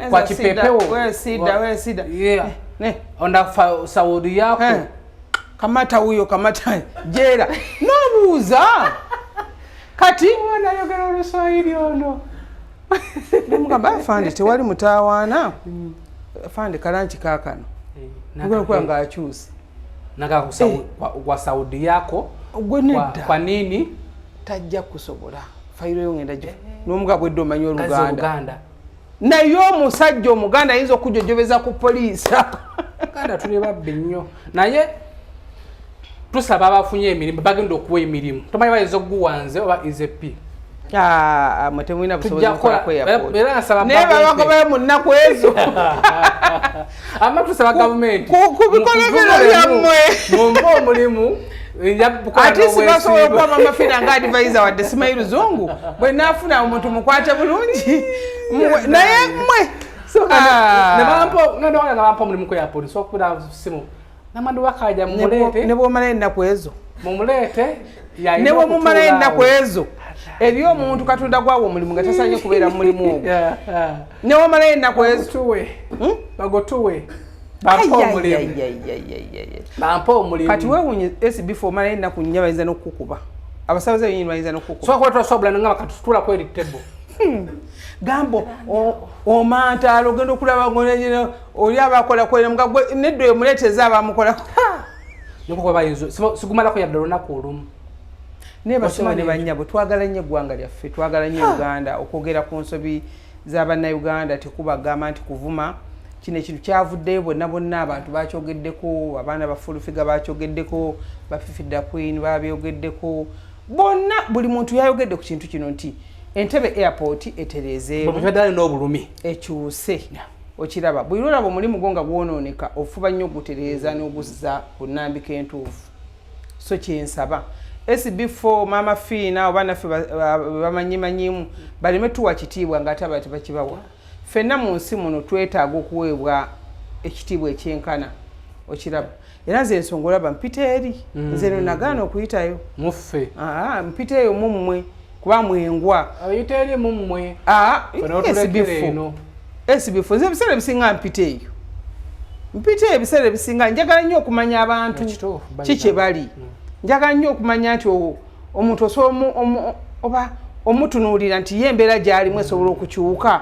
kwa kipepeo we sida ne onda saudi yako kamata huyo kamata jera nobuuza kati wanayogera Luswahili ono mugamba fande tewali mutawaana fande kalanchi kakano ngwe nga achusi naga kwa saudi yako kwa nini tajja kusobola fayiro yongenda jo nomuga bweddo omanyi Oluganda naye omusajja omuganda ayinza okujojobeza ku poliisi Uganda tuli babbi nnyo naye tusaba abafunye emirimu bagenda okuwa emirimu tomanyi bayinza okuguwanze oba izepi mutemwina busobozi okukola kweyapooti naye babagobayo mu nnaku ezo ama tusaba gavumenti ku bikolobero byammwe mumpe omulimu ate sibasobola okuba amafina nga advisor wadde simanyi Luzungu bwe naafuna omuntu mukwate bulungi naye mmwe nebampa omulimu kweyapooti so okubira simu namandu bakaja mumulete ne bwomala ennaku ezo mumulete ne bwomumala ennaku ezo eriyo omuntu Katonda gwawo omulimu nga tasanye kubeera mu mulimu ogwo ne bwomala ennaku ezo bagotuwe bampa omulimu kati weewunye SB4 omala ennaku nnya bayinza n'okukukuba abasabaze benyini bayinza n'okukukuba so kwetwasobula nga katutula kweri tebo gambo omantaalo ogenda okulaba ng'onegino oli abakola kwera mga gwe neddo eyo muleeteza abamukolako niko kwe bayinza sigumalako yadde olunaku olumu naye basoma ne bannyabo twagala nnyo eggwanga lyaffe twagala nnyo Uganda okwogera ku nsobi z'abannayuganda tekubagamba nti kuvuma kino ekintu kyavuddeyo bonna abantu bakyogeddeko abaana bafulufiga bakyogeddeko bafifidda Queen babyogeddeko bonna buli muntu yayogedde ku kintu kino nti Entebbe airport etereezeewo n'obulumi ekyuse okiraba buli lwolaba omulimu gwo nga gwonooneka ofuba nnyo ogutereeza n'oguzza ku nnambika entuufu so kyensaba SB4 Maama Fina oba naffe bamanyimanyimu baleme tuwa kitiibwa ng'ate aba tebakibawa ffenna mu nsi muno twetaaga okuweebwa ekitiibwa ekyenkana okiraba era nze ensonga olaba mpita eri nze no nagaana okuyitayo muffe mpita eyo mummwe kuba mwengwa ayita eri mummwe SB4 nze ebiseera ebisinga mpita ebiseera ebisinga njagala nnyo okumanya abantu kiki bali njagala nnyo okumanya nti omuntu osobola oba omutunuulira nti ye embeera gy'alimu esobola okukyuka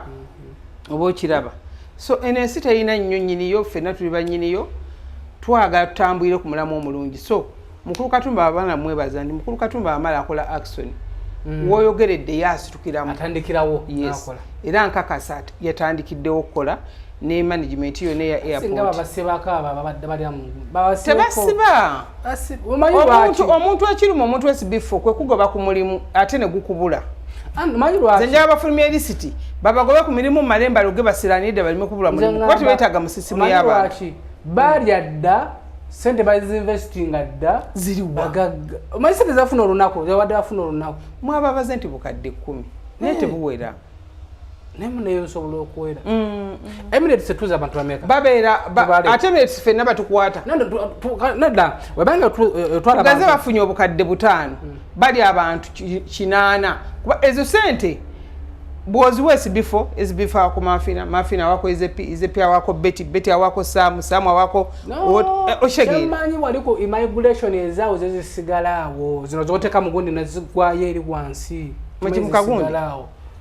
oba okiraba so eno ensi terina nnyo nnyiniyo ffenna tuli bannyiniyo twagala tutambulire ku mulamu omulungi so mukulu Katumba abaana mwebaza ndi mukulu Katumba amala akola action woyogeredde yasitukiramu atandikirawo nakola era nkakasa yatandikiddewo okukola ne management yo ne ya airport tebasiba omuntu ekirimu omuntu SB4 kwe kugoba ku mulimu ate ne gukubula nze njaba bafulumya erisiti babagobe ku mirimu malemba loge basiranidde balime kubula mulimu kwati beetaaga musisimu y'abantu balya dda sente bazinvestinga dda ziriwa omanyi sente zafuna olunaku zawadde bafuna olunaku mwababaze nti bukadde 10 naye tebuwera nemuneyo nsobola okuwera Emirates setuza abantu bameka babeera ate Emirates ffenna batukwata nadda webanga tugaze bafunye obukadde 5 bali abantu 8 kuba ezo sente bwoziwa SB4 wako Mafina wako Ezepi wako Beti wako Samu wako oshegera manyi waliko immigration ezaawo zezisigalawo zino zoteka mugundi nazigwayo eri wansi mukagundi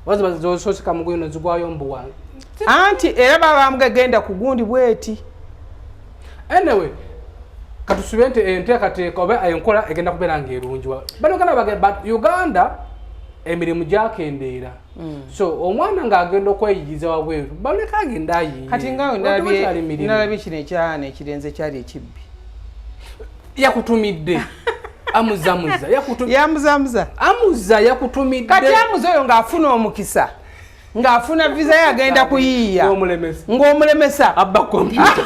wazo zososika mugundi nazigwayo mbuwa anti era baba mugenda kugundi bweti anyway katusubye enteekateeka oba enkola egenda kubeera ng'erungiwa bano Uganda emirimu gyakendeera so omwana ng'agenda okweyigiza wabweru baleka agenda ayiye kati ngawe nalabye kino ekyana ekirenze kyali ekibbi yakutumidde amuzamuza yamuzamuza amuza yakutumidde kati amuza oyo ng'afuna omukisa ng'afuna visa ye agenda kuyiiya ng'omulemesa abba kompyuta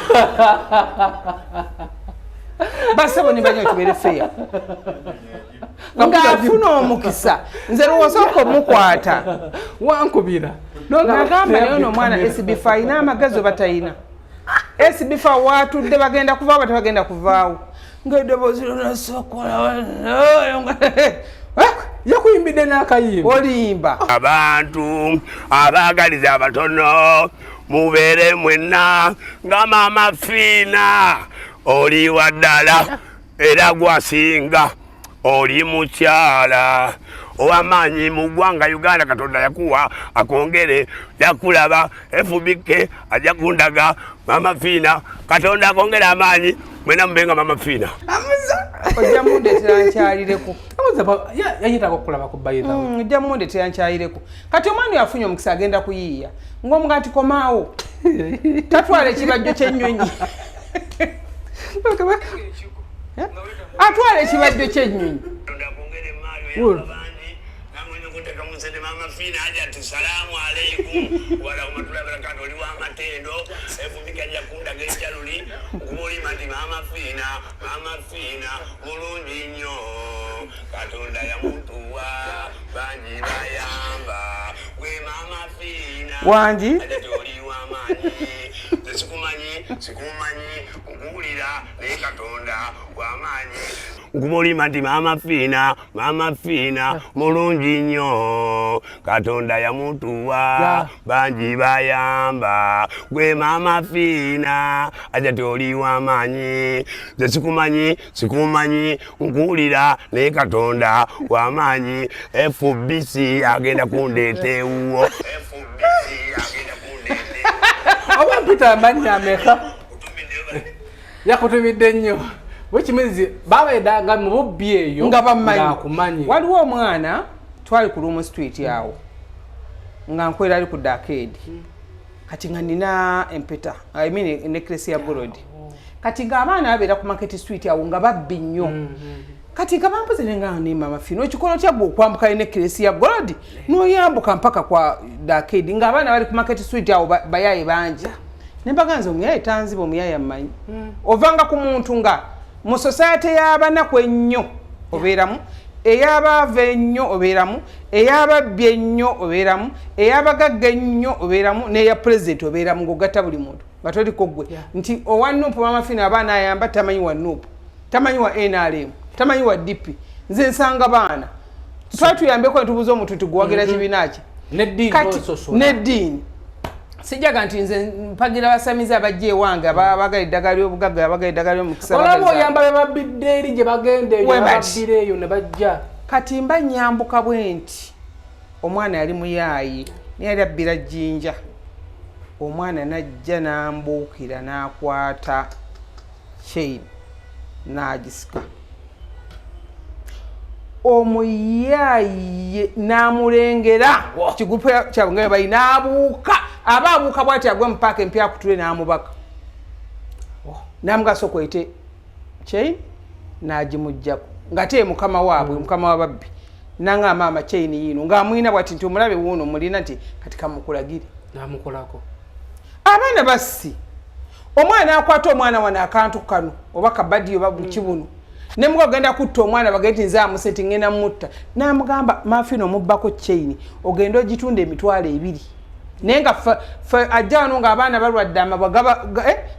basabo ne banyo tubere fair nga afuna omukisa nze lowosoko mukwata wankubira nagamba yono mwana SB4 ina amagazo batayina SB4 watudde bagenda kuvaawo batagenda kuvaawo ng'eddoboozi lunasokola yakuyimbidde n'akayimba olimba abantu abaagaliza abatono mubeere mwenna nga maama fina oli wa ddala era gwasinga oli mukyala ow'amaanyi mu ggwanga Uganda. Katonda yakuwa akongere yakulaba FBK ajja kundaga maama fina. Katonda akongere amaanyi mwena mubenga maama fina. ojja mundetera nkyalireko yayitako okulaba ku bayita ojja mundetera nkyalireko kati omwana yafunye omukisa agenda kuyiiya ng'omuga nti komaawo tatwala ekibajjo ky'ennyonyi atwala ekibajjo ky'ennyonyi Maama fina aja ati salamu alaikum wala umatulabira kati oli wa matendo FBK ajja kundaga ekyaluli kumulima nti maama fina mulungi nnyo Katonda yamutuwa bangi bayamba gwe maama fina wangi ate oli w'amaanyi sikumanyi nkuwulira naye Katonda w'amaanyi nkumulima nti maama fina mulungi nnyo Katonda yamutuwa bangi bayamba gwe maama fina ate oli w'amaanyi nze sikumanyi nkuwulira naye Katonda w'amaanyi FBC agenda kundeetewo oba mpita amannya ameka yakutumidde nnyo wekimizi babeedanga mu bubbi eyo nga bamanyi ng'akumanyi. Waliwo omwana twali ku Lumu Street awo nga nkwera ali ku Darkade kati nga nina empeta necklace ya gold kati ng'abaana babeera ku Market Street awo nga babbi nnyo kati nga bampozere nga ne maama fina ekikono kyagwe okwambuka necklace ya gold n'oyambuka mpaka kwa Darkade ng'abaana bali ku Market Street awo bayaye bangi nembaganza omuyaye tanziba omuyaye amanyi ovanga ku muntu nga mu society y'abanaku ennyo obeeramu ey'abaava ennyo obeeramu ey'ababbi ennyo obeeramu ey'abagagga ennyo obeeramu n'eya president obeeramu ng'ogatta buli muntu nga toliko ggwe nti owa Nuupu maama fina abaana ayamba tamanyi wa Nuupu tamanyi wa NRM tamanyi wa DP nze nsanga baana twatuyambeko ne tubuuza omuntu tiguwagira kibiina ki n'eddiini sijaga nti nze mpagira basamize abajje ewange abaagala eddagala ly'obugagga abaagala eddagala ly'omukisa olaba oyamba bababidde eri gye bagenda eyo babbire eyo ne bajja kati mba nyambuka bwe nti omwana yali muyaayi naye yali abbira jjinja omwana najja n'ambuukira n'akwata chain n'agisika omuyaayi n'amulengera kigupu kyabwe nga bayi n'abuuka aba abuuka bw'ati agwa mu paaka empya akutule n'amubaka n'amugasa okwete chain n'agimuggyako ng'ate mukama waabwe mukama w'ababbi nanga maama chain yino ng'amwina bw'ati nti omulabe wuuno mulina nti kati kamukulagire n'amukolako abaana bassi omwana akwata omwana wano akantu kano oba kabadi oba bukibuno ne mugo genda kutta omwana bagenti nze amuseti ngenda mutta n'amugamba maafina omubbako chain ogenda ogitunda emitwalo 2 naye nga ajja wano ng'abaana balwadde amabwa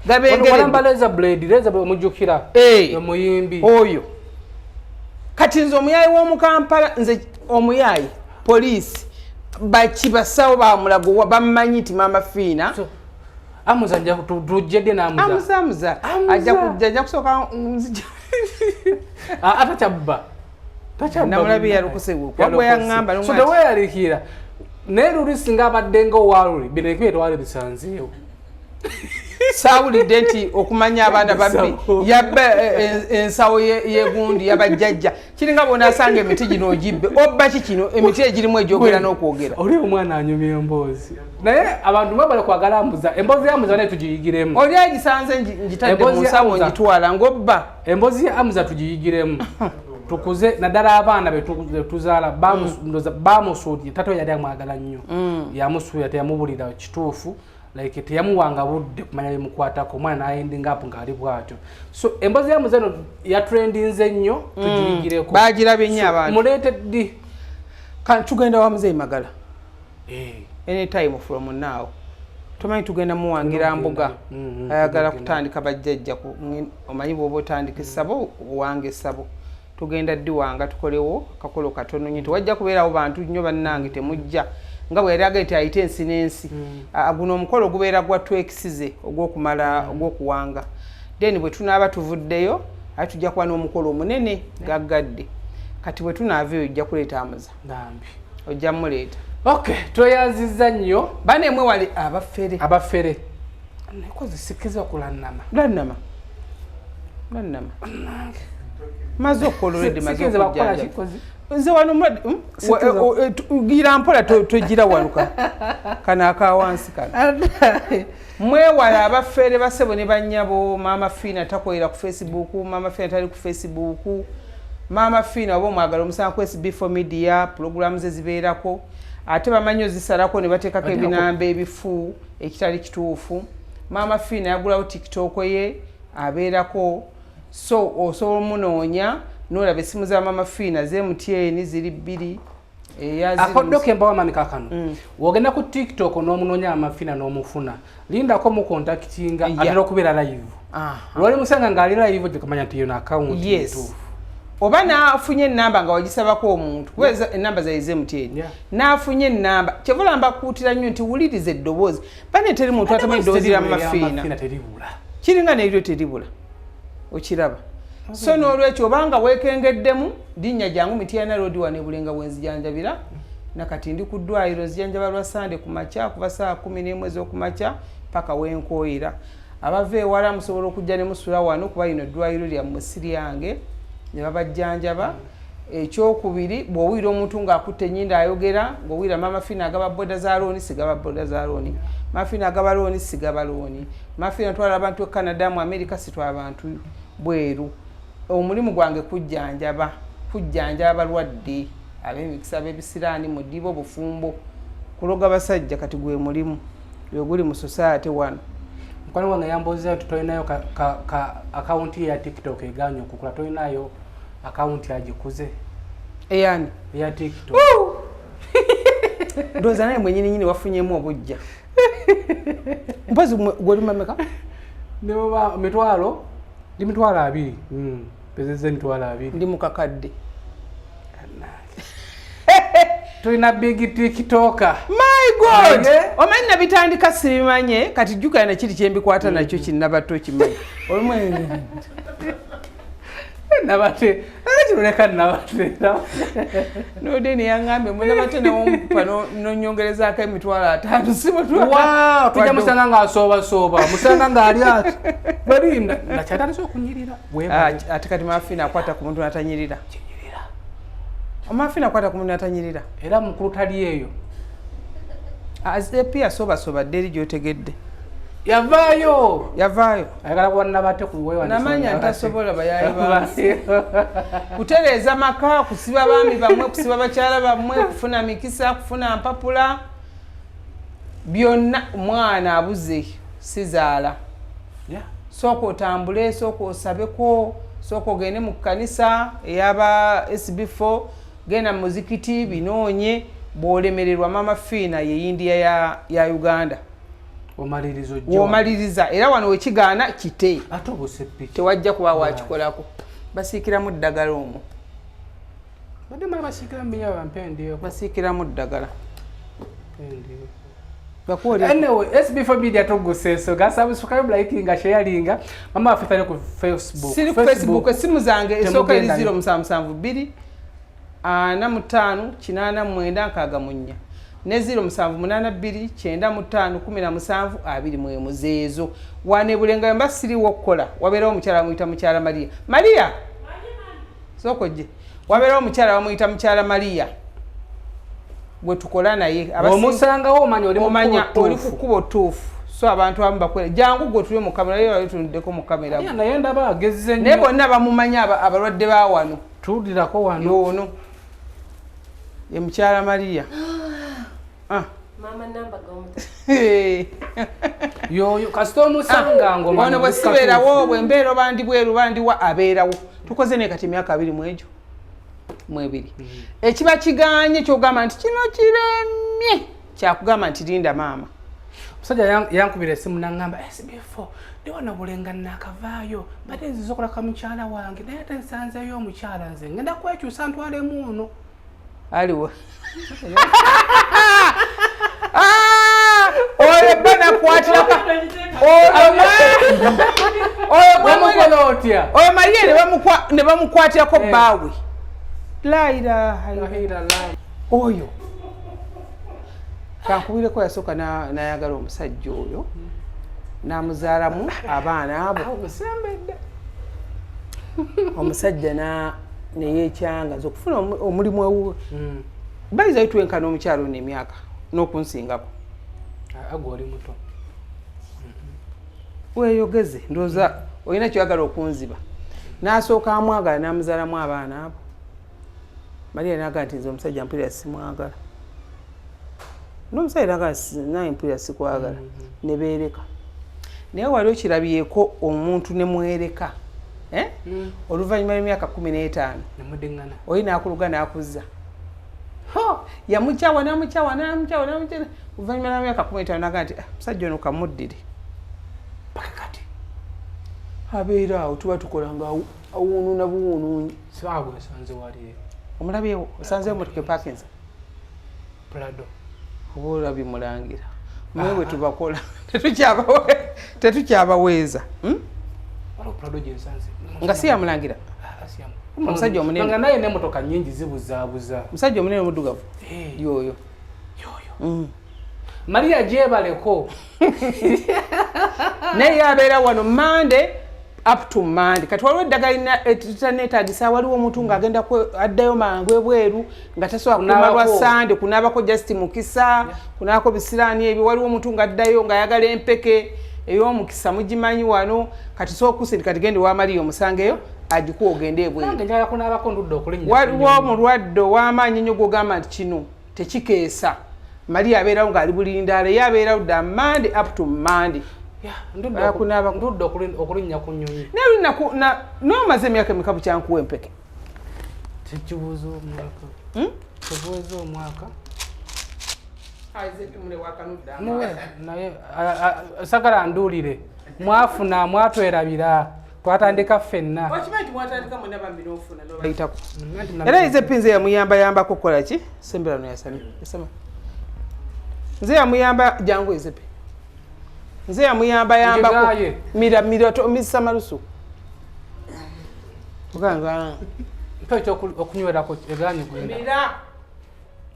gabengereza blade omujjukira omuyimbi oyo kati nze omuyaayi w'omukampala nze omuyaayi poliisi bakibasawo bamulago bamumanyi nti maama fina amuza nja tujjedde n'amuza ajja kusooka atakyabba namulabi yalukusewo wabwe yaŋŋamba so teweeyalikira naye luli singa abadde nga owaluli bino ekibye twali bisanzeewo saawulidde nti okumanya abaana babbi yabba ensawo yegundi yabajjajja kiringa bw'onaasanga emiti gino ogibbe obba ki kino emiti egirimu egyogera n'okwogera oli omwana anyumya emboozi naye abantu mwebale kwagala mbuza emboozi ya muza naye tugiyigiremu oli agisanze ngitadde mu nsawo ngitwala ng'obba emboozi ya amuza tugiyigiremu tukuze naddala abaana betuzaala bamusuudye tato yali amwagala nnyo yamusuubira teyamubulira kituufu like teyamuwanga budde kumanya bimukwatako omwana nayendinga apo ng'ali bwatyo so emboozi ya muzeno yatrendinze nnyo tugiyigireko bagirabye nnyo abantu muleete ddi tugenda wa muzeeyi Magala anytime from now tumanyi tugenda muwangira mbuga ayagala kutandika bajjajja omanyi bw'oba otandika essabo owange essabo tugenda ddi wanga tukolewo kakolo katono nyo tewajja kubeerawo bantu nnyo bannange temujja nga bwe yali agambye nti ayite ensi n'ensi guno omukolo gubeera gwa twekisize ogw'okuwanga then bwe tunaaba tuvuddeyo ate tujja kuba n'omukolo omunene gaggadde kati bwe tunaaveyo ojja kuleeta amuza ojja muleeta okay tweyanziza nnyo banemwe wali abafere nekozisikiza okulannama maze okololede maze okujjanja nze wano mulwadde gira mpola togira waluka kana akawansi kana mwewala abafere basebo ne bannyabo Maama Fina takolera ku Facebook Maama Fina tali ku Facebook Maama Fina oba omwagala omusanga ku SB4 Media programu ze zibeerako ate bamanyi ozisalako ne bateekako ebinamba ebifu ekitali kituufu Maama Fina yagulawo TikTok ye abeerako so osobola omunoonya n'olaba essimu za Maama Fina z'MTN ziri 2 akoddoka embawa mami kakano wogenda ku TikTok n'omunoonya Maama Fina n'omufuna lindako mu contactinga atera okubeera live lwali musanga ng'ali live gyekamanya nti yona account yes oba naafunye ennamba nga wagisabako omuntu kuba ennamba zaize MTN naafunye ennamba kyevula mbakuutira nnyo nti wuliriza eddoboozi bane teri muntu atamanyi eddoboozi lya Maama Fina kiringa neryo teribula okiraba so n'olwekyo obanga weekengeddemu linnya jangu Mityana Road wane Bulenga wenzijanjabira nakati ndi ku ddwaliro nzijanjaba lwa Sande ku makya kuva saa 11 ez'okumakya paka wenkooyira abava ewala musobola okujja ne musula wano kuba lino ddwaliro lyammwe si lyange ne babajjanjaba ekyokubiri bw'owulira omuntu ng'akutte ennyindo ayogera ng'owulira Maama Fina agaba boda za looni sigaba boda za looni Maama Fina agaba looni sigaba looni Maama Fina twala abantu e Canada mu America sitwala abantu bweru omulimu gwange kujjanjaba abalwadde ab'emikisa b'ebisiraani mu ddiba obufumbo kuloga basajja kati gwe mulimu guli mu society wano mukwano wange yamboozeeyo nti tolinayo akawunti ya TikTok eganya okukula tolinayo akawunti agikuze eyani eya TikTok ndowooza naye mwenyininyini wafunyemu obujja mpozi gwelimameka neba mitwalo ndi mitwalo 2 pezeze mitwalo 2 ndi mukakadde tulina big TikToker my god omanyi nabitandika sibimanye kati jjukira na kiri kyembikwata nakyo kinnabato kimanyi olumwe nabate kiroleka nabate nodeni yangambe munabate nawomupa nonyongerezaako emitwalo 5 wow tujja musanga ng'asooba musanga ng'ali ati bali nakyatandise okunyirira ate kati Maama Fina akwata ku muntu natanyirira Maama Fina akwata ku muntu natanyirira era mukulu tali eyo pia soba dderi gy'otegedde yavaayo ayagala kubanna bate kuwewa namanya ntasobola bayayi bansi kutereeza maka kusiba baami bamwe kusiba bakyala bamwe kufuna mikisa kufuna mpapula byonna omwana abuze sizaala sooka otambule sooka osabeko sooka ogende mu kkanisa eyaba SB4 genda mu muzikiti binoonye bw'olemererwa Maama Fina ye India ya Uganda womaliriza era wano wekigaana kite tewajja kuba wakikolako basiikiramu ddagala omwo basiikiramu ddagala anyway SB4 Media Tuggussa Enssonga subscribe likinga sharinga mama afitale ku Facebook siri ku Facebook esimu zange esooka eri 0772 45 89 ne 0782 95 17 zeezo wane Bulenga mba siriwo okukola wabeerawo omukyala bamuyita mukyala Maria soko je wabeerawo omukyala bamuyita mukyala Maria gwe tukola naye omusangawo omanya oli ku kkubo ttuufu so abantu abamu bakwera jangu gwe tuli mu kamera leero tunuddeko mu kamera naye ndaba agezze nnyo naye bonna bamumanya abalwadde ba wano tuwulirako wano ono ye mukyala Maria Mama namba gomuta Yo kasita omusanga ngoma ono bwe sibeerawo bwe mbeera bandi bweru bandi wa abeerawo tukoze ne kati emyaka 2 mu egyo mu 2 ekiba kiganye kyogamba nti kino kiremye kyakugamba nti linda maama musajja yankubira esimu nangamba SB4 ndiwona bulenga nakavaayo badde nzizokola ka mukyala wange naye ate nsanzeyo omukyala nze ngenda kwekyusa ntwalemu ono aliwo oyo bana kwatira oyo mariye ne bamukwatirako bbaawe la ilaha illallah oyo kankubireko yasooka nayagala omusajja oyo namuzaalamu abaana abo omusajja neyekyanga zokufuna omulimu ewu bayiza yitwenkana omukyalo n'emyaka n'okunsingako agoli muto weyogeze ndooza olina kyoyagala okunziba n'asooka amwagala namuzaalamu abaana abo mariya naga nti nze omusajja mpulira simwagala n'omusajja naga naye mpulira sikwagala ne beereka naye wali okirabyeko omuntu ne mwereka oluvannyuma lw'emyaka 15 oli naakuluga naakuzza yamukyawa namukyawa oluvannyuma lw'emyaka 15 naga nti musajja ono kamuddire paka kati abeera awo tuba tukola nga awuununa buwuunuunyi sibagwe nsanze waliyo omulabyewo osanzeyo motoka epakinsa Prado oba olabye mulangira mwe bwe tubakola tetukyabaweeza nga si yamulangira omusajja omunene nga naye n'emmotoka nnyingi zibuzaabuza omusajja omunene omuddugavu yoyo Maria gyebaleko naye yabeera wano Monday up to Monday kati waliwo eddagala etanetagisa waliwo omuntu ng'agenda addayo mangu ebweru nga tasobola kunaaba lwa Sande kunaabako just mukisa kunaabako bisiraani ebyo waliwo omuntu ng'addayo ng'ayagala empeke ey'omukisa mugimanyi wano kati sookusiri kati gende wa Maria omusangeyo agikuwa ogende ebweru waliwo omulwadde ow'amaanyi ennyo gw'ogamba nti kino tekikeesa Maria abeerawo ng'ali bulindaala ye abeerawo dda Monday up to Monday ndudde okulinnya ku nnyonyi n'omaze emyaka emeka bukyankuwa empeke tekibuuza omwaka naye sagala nduulire mwafuna mwatwerabira twatandika ffenna era ize pinze yamuyambayambako kukola ki sembera no yasami nze yamuyamba jangu ezepe nze yamuyambayambako mira omisa malusu oganga mpekyo okunywerako ebyanye mira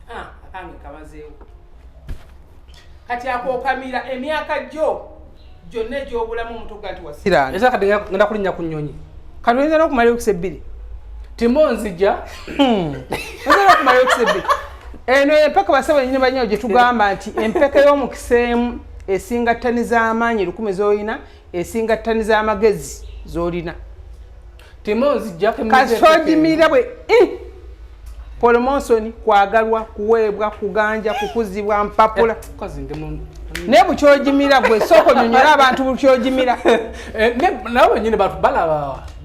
apange kabazeewo kati akookamira emyaka gyonna egy'obulamu omutuga nti wasiraani esa kati ngenda kulinnya ku nnyonyi kati oyinza n'okumala okisa 2 timo nzija oyinza n'okumala okisa 2 eno empeka basaba nyine banyawo gye tugamba nti empeka y'omukisa emu esinga ttani z'amaanyi 1000 z'olina esinga ttani z'amagezi z'olina timo nzija kasogimira bwe polomosoni kwagalwa kuweebwa kuganja kukuzibwa mpapula naye bukyogimira gwe sooka onyonyola abantu bukyogimira nabo benyini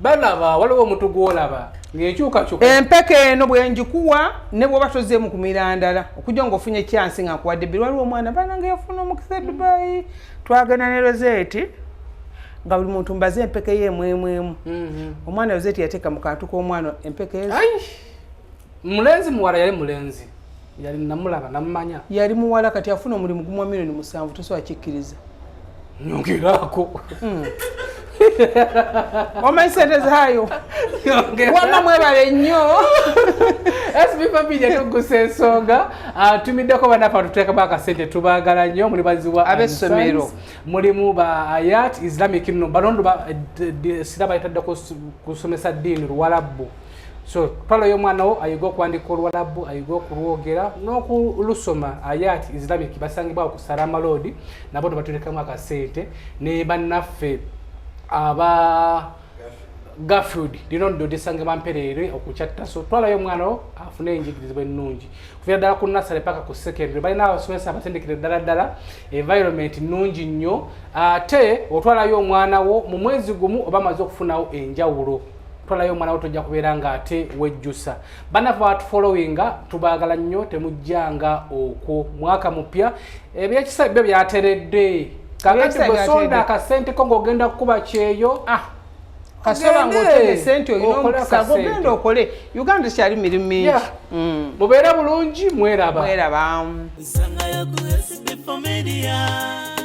balaba waliwo omuntu gwolaba ng'ekyukakyuka empeka eno bwe njikuwa ne bw'oba tozeemu ku mirandala okujja ng'ofunye ekyansi nga nkuwadde bbiri waliwo omwana banange yafuna omukisa Dubai twagenda ne rozeeti nga buli muntu mbaze empeka ye emwemu omwana rozeeti yateeka mu kantu k'omwana empeka ezo mulenzi muwala yali mulenzi yali namulaba namumanya yali muwala kati afuna omulimu gumwa $7,000,000 tosobola kikkiriza nyongeraako omanyi sente zaayo wama mwebale nnyo SB4 Media Tuggussa Enssonga tumiddeko banafa tuteekamu akasente tubaagala nnyo muli baziwa ab'essomero mulimu ba Ayat Islamic no balondo siraba yatadde kusomesa ddiini Luwarabu so palo y'omwana wo ayiga okuwandika Oluwarabu ayiga okulwogera n'okulusoma Ayat Islamic basangibwa okusala amalodi nabo tubatuteekamu akasente ne bannaffe Garfield lino ndo disange bamperere okuchatta so twalayo omwana afune enjigirizo ennungi kuvira ddala ku nursery paka ku secondary balina abasomesa abatendekere ddala environment nnungi nnyo ate otwalayo omwana wo mu mwezi gumu oba amaze okufunawo enjawulo twalayo omwana wo tojja kubeera nga ate wejjusa banafu batufollowinga tubaagala nnyo temujjanga okwo mwaka mupya ebyekisa byo byateredde kakati bwe sonda akasente ko ng'ogenda kukuba kyeyo kasoba ngote sente oyino sagogenda okole Uganda kyali mirimu mingi mubeera bulungi mweraba Nsanga yo ku SB4 Media